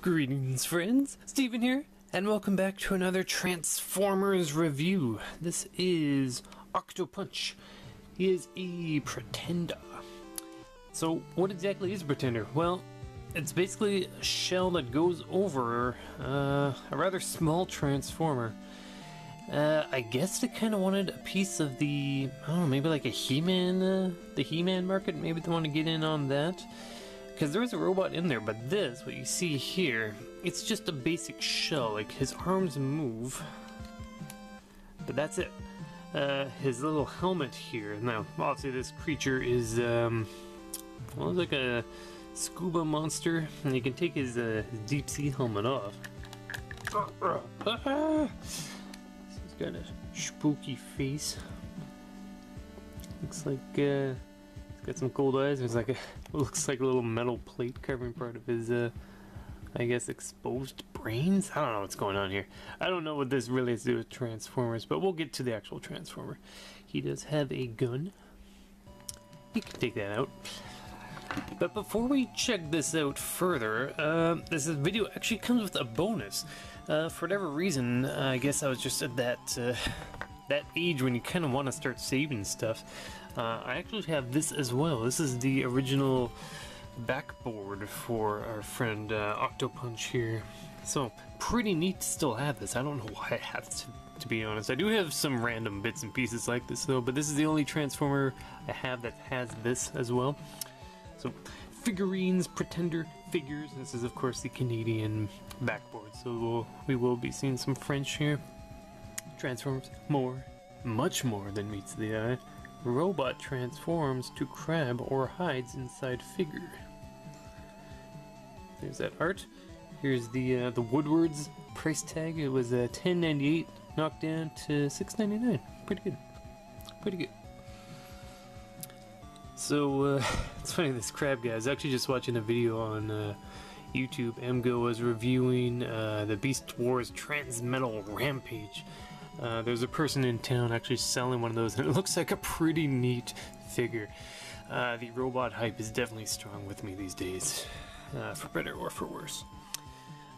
Greetings friends, Steven here, and welcome back to another Transformers review. This is Octopunch. He is a Pretender. So what exactly is a Pretender? Well, it's basically a shell that goes over a rather small Transformer. I guess they kind of wanted a piece of the, I don't know, maybe like a He-Man, the He-Man market. Maybe they want to get in on that. Because there is a robot in there, but this, what you see here, it's just a basic shell. Like, his arms move, but that's it. His little helmet here. Now, obviously this creature is, well, it's like a scuba monster, and you can take his deep sea helmet off. He's got a spooky face. Looks like, got some cold eyes. There's like a, looks like a little metal plate covering part of his, I guess, exposed brains? I don't know what's going on here. I don't know what this really has to do with Transformers, but we'll get to the actual Transformer. He does have a gun. You can take that out. But before we check this out further, this video actually comes with a bonus. For whatever reason, I guess I was just at that age when you kind of want to start saving stuff. I actually have this as well. This is the original backboard for our friend Octopunch here. So, pretty neat to still have this. I don't know why I have to be honest. I do have some random bits and pieces like this though, but this is the only Transformer I have that has this as well. So, figurines, Pretender figures. This is of course the Canadian backboard, so we will be seeing some French here. Transforms more, much more than meets the eye. Robot transforms to crab or hides inside figure. There's that art. Here's the Woodward's price tag. It was $10.98, knocked down to $6.99. Pretty good. Pretty good. So it's funny, this crab guy. I was actually just watching a video on YouTube. Emgo was reviewing the Beast Wars Transmetal Rampage. There's a person in town actually selling one of those, and it looks like a pretty neat figure. The robot hype is definitely strong with me these days, for better or for worse.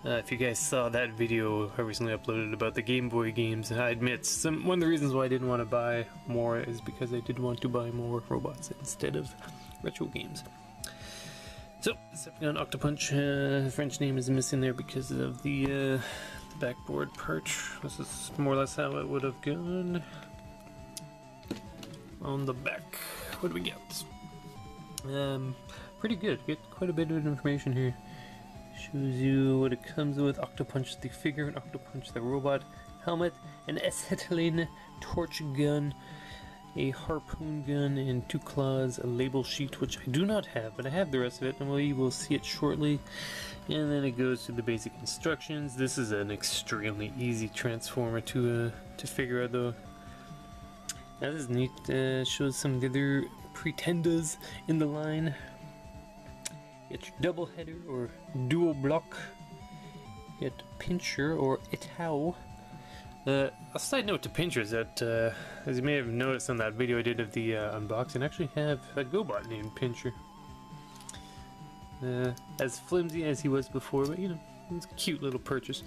If you guys saw that video I recently uploaded about the Game Boy games, I admit one of the reasons why I didn't want to buy more is because I did want to buy more robots instead of retro games. So, Decepticon Octopunch, French name is missing there because of the backboard part. This is more or less how it would have gone on the back. What do we get? Pretty good. Get quite a bit of information here. Shows you what it comes with: Octopunch the figure, an Octopunch the robot, helmet, an acetylene torch gun, a harpoon gun, and 2 claws, a label sheet, which I do not have, but I have the rest of it, and we will see it shortly. And then it goes to the basic instructions. This is an extremely easy Transformer to figure out, though. Now this is neat. Shows some of the other Pretenders in the line. Get your double header or dual block. Get Pincher or Itao. A side note to Pincher is that, as you may have noticed on that video I did of the unboxing, I actually have a GoBot named Pincher. As flimsy as he was before, but you know, it's a cute little purchase.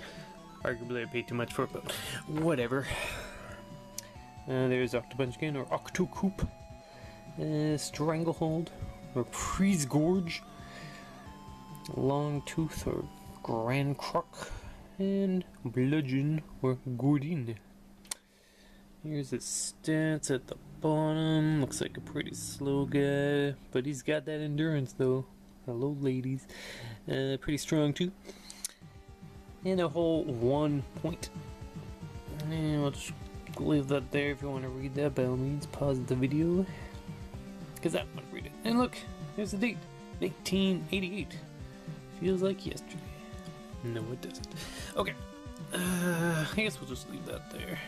Arguably I paid too much for it, but whatever. There's Octopunch again, or Octocoup. Stranglehold, or Prise Gorge. Long Tooth, or Grand Croc. And Bludgeon, or Gourdin. Here's his stats at the bottom. Looks like a pretty slow guy, but he's got that endurance though. Hello ladies. Pretty strong too. And a whole 1 point. And we'll just leave that there. If you want to read that, by all means pause the video, because I want to read it. And look, there's the date, 1988. Feels like yesterday. No, it doesn't. Okay, I guess we'll just leave that there.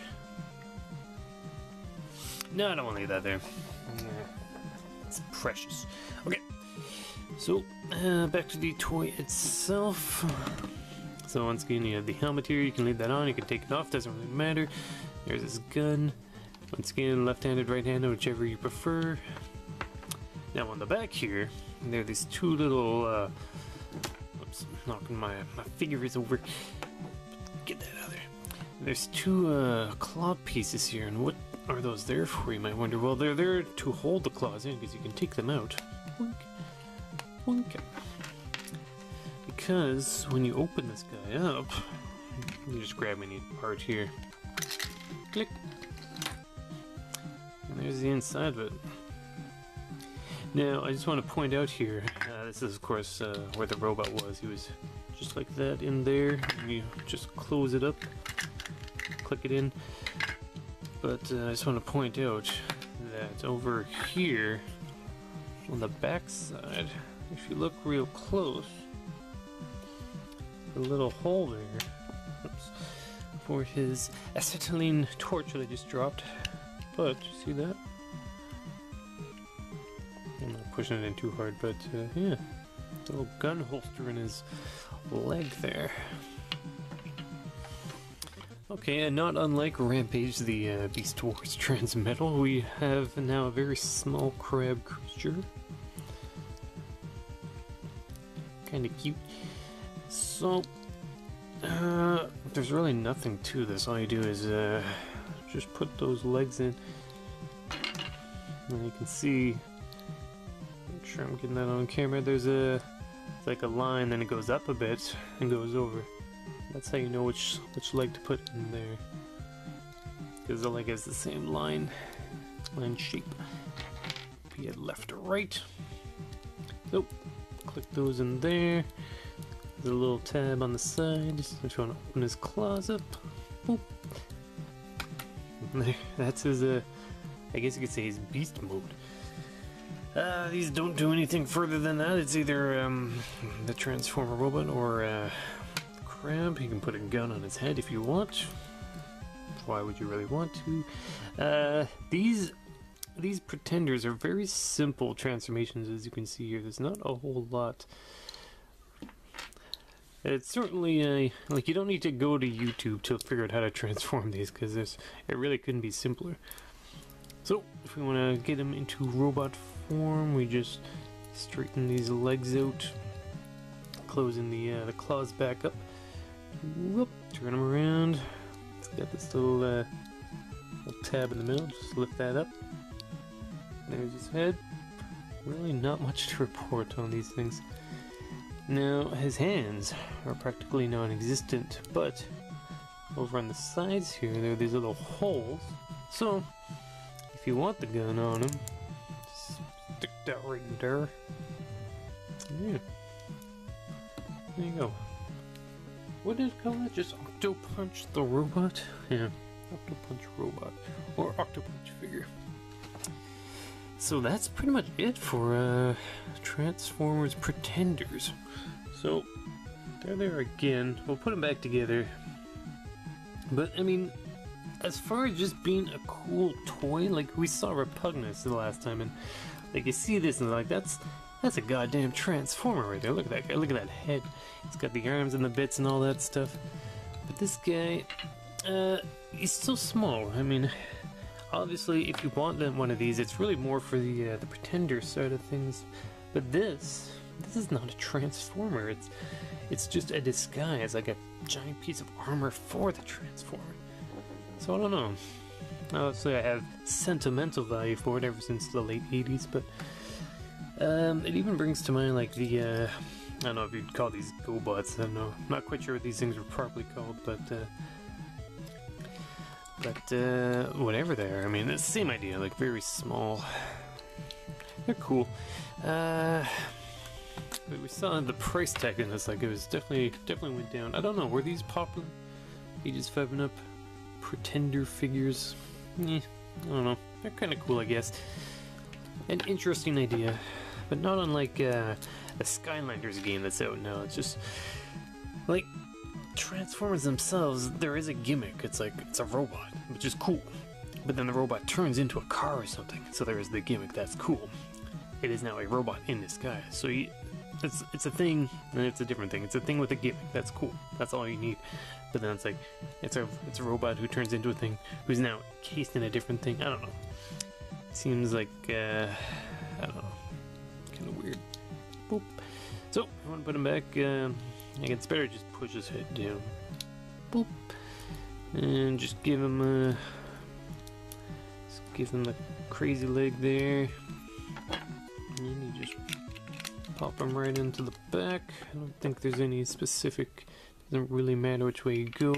No, I don't want to leave that there. It's precious. Okay, so back to the toy itself. So once again, you have the helmet here. You can leave that on, you can take it off, doesn't really matter. There's this gun. Once again, left-handed, right-handed, whichever you prefer. Now on the back here, there are these 2 little Oops, knocking my fingers over. Get that out of there. There's two claw pieces here, and what are those there for, you might wonder? Well, they're there to hold the claws in, because you can take them out. Boink. Boink. Because when you open this guy up, you just grab any part here. Click. And there's the inside of it. Now, I just want to point out here, this is of course where the robot was. He was just like that in there, and you just close it up, click it in. But I just want to point out that over here, on the back side, if you look real close, the little hole there, oops, for his acetylene torch that I just dropped. But, you see that? I'm not pushing it in too hard, but yeah, little gun holster in his leg there. Okay, and not unlike Rampage, the Beast Wars Transmetal, we have now a very small crab creature. Kinda cute. So, there's really nothing to this. All you do is just put those legs in. And you can see, make sure I'm getting that on camera, there's it's like a line, then it goes up a bit and goes over. That's how you know which leg to put in there, because the leg has the same line shape, be it left or right. So click those in there. There's a little tab on the side if you want to open his claws up. Boop. There, that's his I guess you could say his beast mode. These don't do anything further than that. It's either the Transformer robot or crab. You can put a gun on his head if you want. Why would you really want to? These Pretenders are very simple transformations, as you can see here. There's not a whole lot. It's certainly like you don't need to go to YouTube to figure out how to transform these, because it really couldn't be simpler. So if we want to get him into robot form, we just straighten these legs out, closing the claws back up. Whoop, turn him around. It's got this little tab in the middle. Just lift that up. There's his head. Really not much to report on these things. Now, his hands are practically non-existent, but over on the sides here, there are these little holes. So, if you want the gun on him, just stick that right in there. Yeah. There you go. What did it call it? Just Octopunch the robot? Yeah, Octopunch robot. Or Octopunch figure. So that's pretty much it for Transformers Pretenders. So, there they are again. We'll put them back together. But, I mean, as far as just being a cool toy, like we saw Repugnance the last time, and like you see this and like, that's a goddamn Transformer right there. Look at that guy, look at that head. It's got the arms and the bits and all that stuff. But this guy, he's so small. I mean, obviously, if you want one of these, it's really more for the Pretender side of things. But this is not a Transformer. It's just a disguise, like a giant piece of armor for the Transformer. So I don't know. Obviously, I have sentimental value for it ever since the late 80s, but it even brings to mind like the I don't know if you'd call these GoBots. I don't know. I'm not quite sure what these things were properly called, but whatever they are. I mean, it's the same idea. Like very small. They're cool. But we saw the price tag in this. Like it was definitely went down. I don't know. Were these popular? Ages 5 and up. Pretender figures. I don't know. They're kind of cool, I guess. An interesting idea, but not unlike the Skylanders game that's out now. It's just like Transformers themselves. There is a gimmick. It's like it's a robot, which is cool, but then the robot turns into a car or something. So there is the gimmick. That's cool. It is now a robot in disguise. So it's a thing, and it's a different thing. It's a thing with a gimmick. That's cool. That's all you need. But then it's like it's a robot who turns into a thing who's now encased in a different thing. I don't know. It seems like I don't know, kind of weird. Boop. So, I want to put him back. I guess it's better to just push his head down. Boop. And just give him the crazy leg there. And you just pop him right into the back. I don't think there's any specific, doesn't really matter which way you go.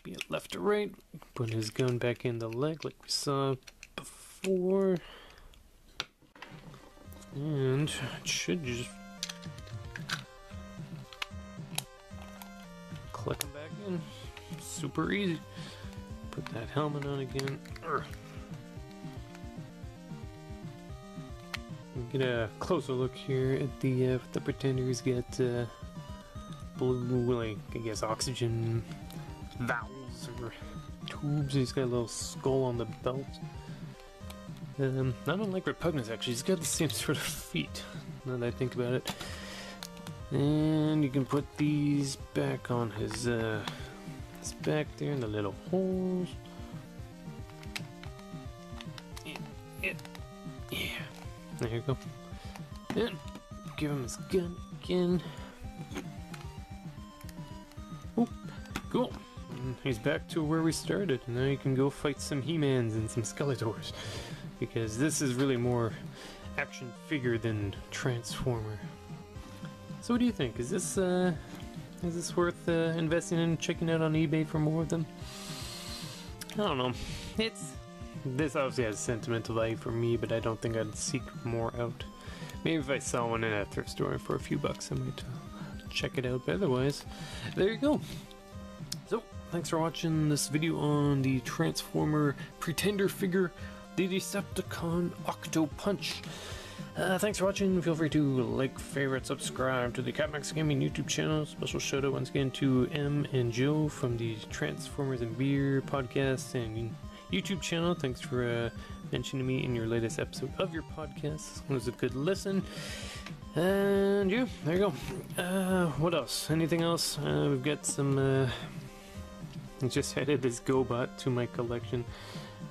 Be it left or right. Put his gun back in the leg like we saw before. And it should just click him back in. Super easy. Put that helmet on again. Get a closer look here at the Pretender. He's got blue, like, I guess, oxygen valves or tubes. He's got a little skull on the belt. I don't like Repugnance, actually. He's got the same sort of feet, now that I think about it. And you can put these back on his back there in the little holes. Yeah. There you go. And give him his gun again. Oh, cool. And he's back to where we started. Now you can go fight some He-Mans and some Skeletors. Because this is really more action figure than Transformer. So what do you think? Is this worth investing in, checking out on eBay for more of them? I don't know. This obviously has sentimental value for me, but I don't think I'd seek more out. Maybe if I saw one in a thrift store for a few bucks, I might check it out. But otherwise, there you go. So, thanks for watching this video on the Transformer Pretender figure, the Decepticon Octopunch. Thanks for watching. Feel free to like, favorite, subscribe to the Catmax Gaming YouTube channel. Special shout out once again to M and Joe from the Transformers and Beer podcast and YouTube channel. Thanks for mentioning me in your latest episode of your podcast. It was a good listen. And yeah, there you go. What else? Anything else? We've got some. I just added this GoBot to my collection.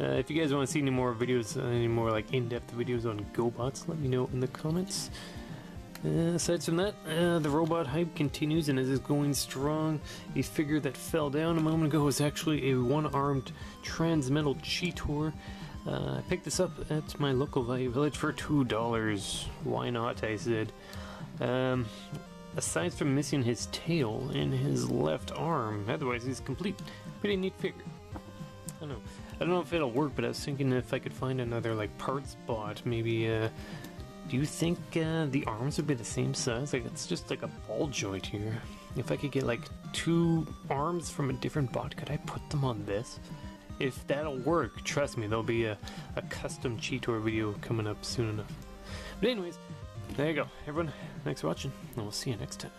If you guys want to see any more videos, any more like in-depth videos on GoBots, let me know in the comments. Aside from that, the robot hype continues and it is going strong. A figure that fell down a moment ago was actually a one-armed Transmetal Cheetor. I picked this up at my local Value Village for $2. Why not, I said. Aside from missing his tail and his left arm, otherwise he's complete. Pretty neat figure. I don't know if it'll work, but I was thinking if I could find another like parts bot, maybe. Do you think the arms would be the same size? Like it's just like a ball joint here. If I could get like 2 arms from a different bot, could I put them on this? If that'll work, trust me, there'll be a custom Cheetor video coming up soon enough. But anyways, there you go, everyone. Thanks for watching, and we'll see you next time.